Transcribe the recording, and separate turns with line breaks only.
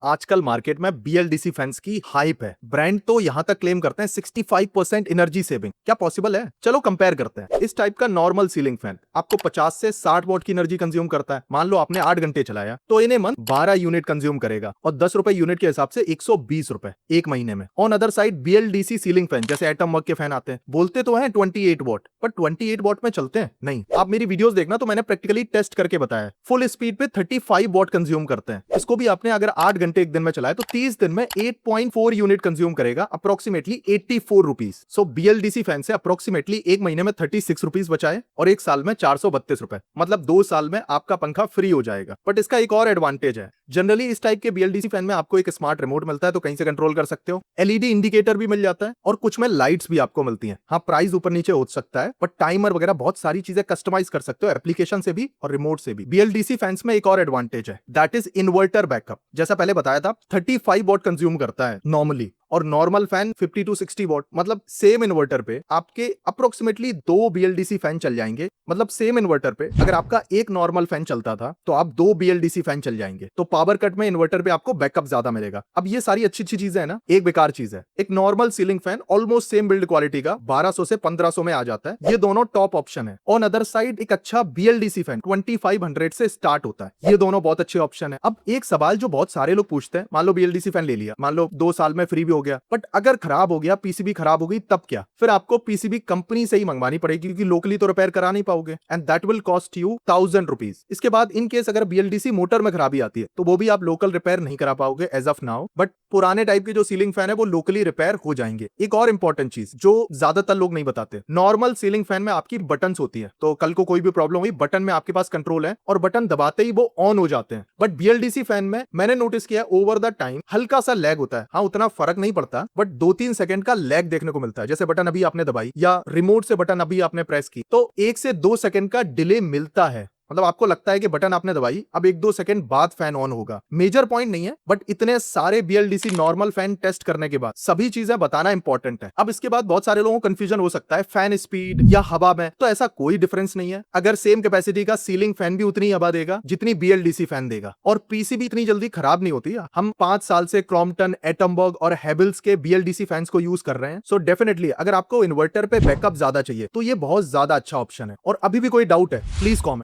आजकल मार्केट में BLDC fans की हाइप है। ब्रांड तो यहां तक क्लेम करते हैं 65% एनर्जी सेविंग। क्या पॉसिबल है? चलो कंपेयर करते हैं। इस टाइप का नॉर्मल सीलिंग फैन आपको 50 से 60 वॉट की एनर्जी कंज्यूम करता है। मान लो आपने 8 घंटे चलाया तो इन ए मंथ 12 यूनिट कंज्यूम करेगा और 10 रुपए यूनिट के हिसाब से 120 रुपए एक महीने में। On other side BLDC ceiling fan जैसे एटम वर्क के फैन आते हैं, बोलते तो हैं 28 वॉट, पर 28 वॉट में चलते हैं नहीं। आप मेरी वीडियोस देखना तो मैंने प्रैक्टिकली टेस्ट करके बताया। फुल स्पीड पे 35 वॉट कंज्यूम करते हैं। इसको भी आपने अगर 8 घंटे एक दिन में चलाए तो 30 दिन में 8.4 यूनिट कंज्यूम करेगा, अप्रोक्सीमेटली 84 रुपीज। सो बीएलडीसी फैन से अप्रोक्सीमेटली एक महीने में 36 रुपीज बचाए और एक साल में 432 रुपए, मतलब 2 साल में आपका पंखा फ्री हो जाएगा। बट इसका एक और एडवांटेज है, जनरली इस टाइप के बीएलडीसी फैन में आपको एक स्मार्ट रिमोट मिलता है तो कहीं से कंट्रोल कर सकते हो। एलईडी इंडिकेटर भी मिल जाता है और कुछ में लाइट्स भी आपको मिलती हैं। हाँ, प्राइस ऊपर नीचे हो सकता है बट टाइमर वगैरह बहुत सारी चीजें कस्टमाइज कर सकते हो एप्लीकेशन से भी और रिमोट से भी। बीएलडीसी फैंस में एक और एडवांटेज है, दैट इज इन्वर्टर बैकअप। जैसा पहले बताया था 35 वॉट कंज्यूम करता है नॉर्मली और नॉर्मल फैन 50 टू 60 वॉट, मतलब सेम इन्वर्टर पे आपके अप्रोक्सीमेटली 2 बीएलडीसी फैन चल जाएंगे। मतलब सेम इन्वर्टर पे अगर आपका एक नॉर्मल फैन चलता था तो आप 2 बीएलडीसी फैन चल जाएंगे। तो पावर कट में इन्वर्टर पे आपको बैकअप ज्यादा मिलेगा। अब ये सारी अच्छी अच्छी चीजें है ना, एक बेकार चीज है, एक normal ceiling fan almost same build quality का 1200 से 1500 में आ जाता है। ये दोनों टॉप ऑप्शन है। ऑन अदर साइड एक अच्छा बीएलडीसी फैन 2500 से स्टार्ट होता है। ये दोनों बहुत अच्छे ऑप्शन है। अब एक सवाल जो बहुत सारे लोग पूछते हैं, मान लो बीएलडीसी फैन ले लिया, मान लो 2 साल में फ्री भी हो गया, बट अगर खराब हो गया, पीसीबी खराब हो गई, तब क्या? फिर आपको पीसीबी कंपनी से ही मंगवानी पड़ेगी क्योंकि लोकली तो रिपेयर करा नहीं पाओगे and that will cost you 1000 rupees. इसके बाद इन केस अगर बीएलडीसी मोटर में खराबी आती है तो वो भी आप लोकल रिपेयर नहीं करा पाओगे एज ऑफ नाउ, बट पुराने टाइप के जो सीलिंग फैन है वो लोकली रिपेयर हो जाएंगे। एक और इंपॉर्टेंट चीज जो ज्यादातर लोग नहीं बताते, नॉर्मल सीलिंग फैन में आपकी बटन्स होती है, तो कल को कोई भी प्रॉब्लम हुई बटन में आपके पास कंट्रोल है और बटन दबाते ही वो ऑन हो जाते हैं। बट बीएलडीसी फैन में मैंने नोटिस किया ओवर द टाइम हल्का सा लैग होता है। हाँ, उतना फर्क नहीं पड़ता बट 2-3 सेकंड का लैग देखने को मिलता है। जैसे बटन अभी आपने दबाई या रिमोट से बटन अभी आपने प्रेस की तो 1 से 2 सेकंड का डिले मिलता है। मतलब आपको लगता है कि बटन आपने दबाई, अब 1-2 सेकंड बाद फैन ऑन होगा। मेजर पॉइंट नहीं है बट इतने सारे बीएलडीसी नॉर्मल फैन टेस्ट करने के बाद सभी चीजें बताना इंपॉर्टेंट है। अब इसके बाद बहुत सारे लोगों को कंफ्यूजन हो सकता है फैन स्पीड या हवा में, तो ऐसा कोई डिफरेंस नहीं है। अगर सेम कैपेसिटी का सीलिंग फैन भी उतनी हवा देगा जितनी बीएलडीसी फैन देगा और पीसीबी इतनी जल्दी खराब नहीं होती। हम 5 साल से क्रॉम्पटन, एटमबर्ग और हेवल्स के बीएलडीसी फैंस को यूज कर रहे हैं। सो डेफिनेटली अगर आपको इन्वर्टर पे बैकअप ज्यादा चाहिए तो ये बहुत ज्यादा अच्छा ऑप्शन है। और अभी भी कोई डाउट है प्लीज कॉमेंट।